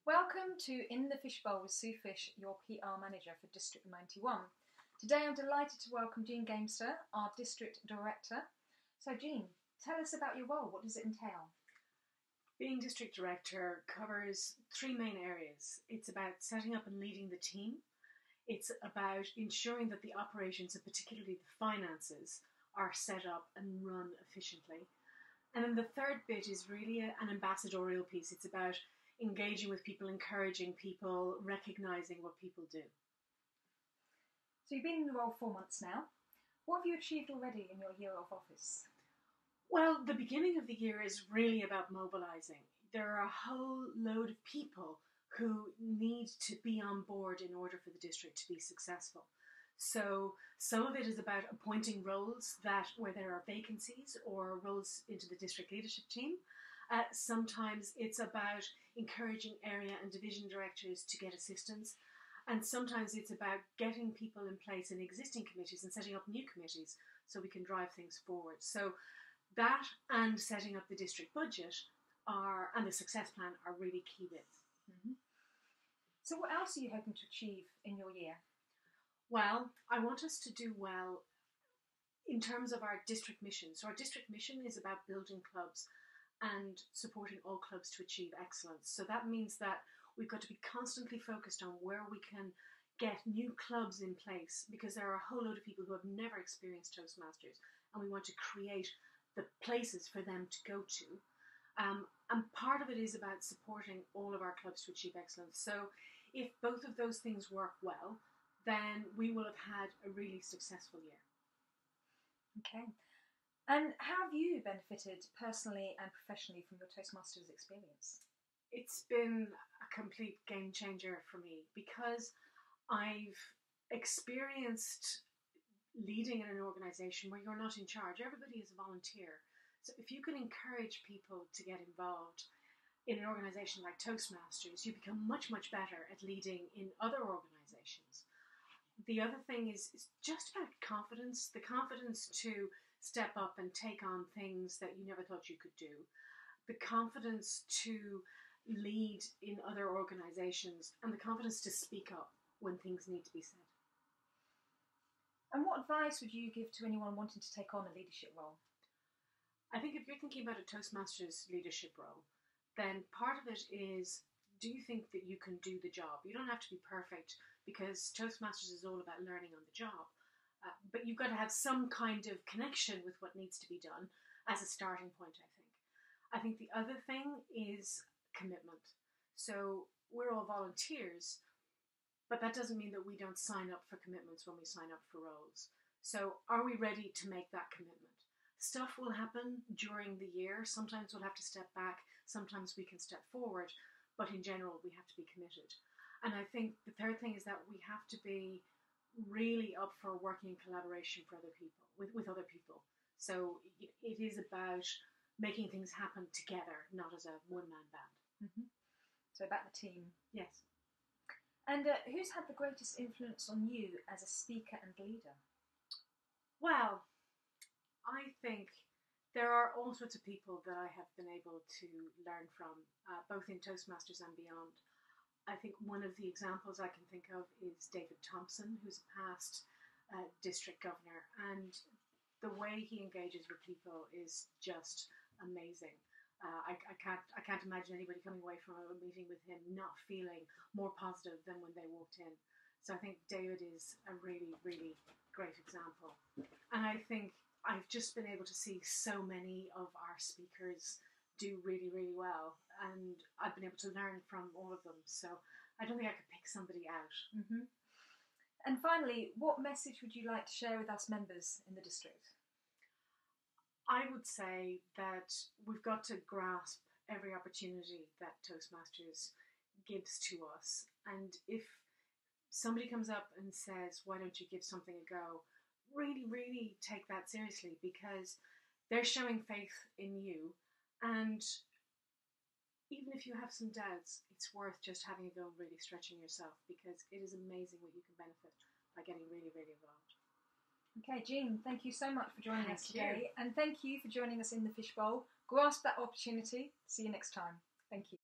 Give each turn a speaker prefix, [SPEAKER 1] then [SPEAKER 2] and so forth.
[SPEAKER 1] Welcome to In the Fishbowl with Sue Fish, your PR manager for District 91. Today I'm delighted to welcome Jean Gamester, our District Director. So Jean, tell us about your role. What does it entail?
[SPEAKER 2] Being District Director covers three main areas. It's about setting up and leading the team. It's about ensuring that the operations, and particularly the finances, are set up and run efficiently. And then the third bit is really an ambassadorial piece. It's about engaging with people, encouraging people, recognising what people do.
[SPEAKER 1] So you've been in the role 4 months now. What have you achieved already in your year of office?
[SPEAKER 2] Well, the beginning of the year is really about mobilising. There are a whole load of people who need to be on board in order for the district to be successful. So some of it is about appointing roles where there are vacancies or roles into the district leadership team. Sometimes it's about encouraging area and division directors to get assistance. And sometimes it's about getting people in place in existing committees and setting up new committees so we can drive things forward. So that and setting up the district budget and the success plan are really key bits.
[SPEAKER 1] Mm-hmm. So what else are you hoping to achieve in your year?
[SPEAKER 2] Well, I want us to do well in terms of our district mission. So our district mission is about building clubs and supporting all clubs to achieve excellence. So that means that we've got to be constantly focused on where we can get new clubs in place, because there are a whole load of people who have never experienced Toastmasters, and we want to create the places for them to go to. And part of it is about supporting all of our clubs to achieve excellence. So if both of those things work well, then we will have had a really successful year.
[SPEAKER 1] Okay. And how have you benefited personally and professionally from your Toastmasters experience?
[SPEAKER 2] It's been a complete game changer for me, because I've experienced leading in an organisation where you're not in charge. Everybody is a volunteer. So if you can encourage people to get involved in an organisation like Toastmasters, you become much, much better at leading in other organisations. The other thing is just about confidence, the confidence to step up and take on things that you never thought you could do, the confidence to lead in other organisations, and the confidence to speak up when things need to be said.
[SPEAKER 1] And what advice would you give to anyone wanting to take on a leadership role?
[SPEAKER 2] I think if you're thinking about a Toastmasters leadership role, then part of it is, do you think that you can do the job? You don't have to be perfect, because Toastmasters is all about learning on the job. But you've got to have some kind of connection with what needs to be done as a starting point, I think. I think the other thing is commitment. So we're all volunteers, but that doesn't mean that we don't sign up for commitments when we sign up for roles. So are we ready to make that commitment? Stuff will happen during the year. Sometimes we'll have to step back. Sometimes we can step forward. But in general, we have to be committed. And I think the third thing is that we have to be really up for working in collaboration for other people, with other people. So it is about making things happen together, not as a one-man band.
[SPEAKER 1] Mm-hmm. So about the team.
[SPEAKER 2] Yes.
[SPEAKER 1] And who's had the greatest influence on you as a speaker and leader?
[SPEAKER 2] Well, I think there are all sorts of people that I have been able to learn from, both in Toastmasters and beyond. I think one of the examples I can think of is David Thompson, who's a past district governor, and the way he engages with people is just amazing. I can't imagine anybody coming away from a meeting with him not feeling more positive than when they walked in. So I think David is a really, really great example. And I think I've just been able to see so many of our speakers do really, really well, and I've been able to learn from all of them. So I don't think I could pick somebody out.
[SPEAKER 1] Mm-hmm. And finally, what message would you like to share with us members in the district?
[SPEAKER 2] I would say that we've got to grasp every opportunity that Toastmasters gives to us. And if somebody comes up and says, why don't you give something a go, really, really take that seriously, because they're showing faith in you. And even if you have some doubts, it's worth just having a go and really stretching yourself, because it is amazing what you can benefit by getting really, really involved.
[SPEAKER 1] Okay, Jean, thank you so much for joining us today. And thank you for joining us in the Fishbowl. Grasp that opportunity. See you next time. Thank you.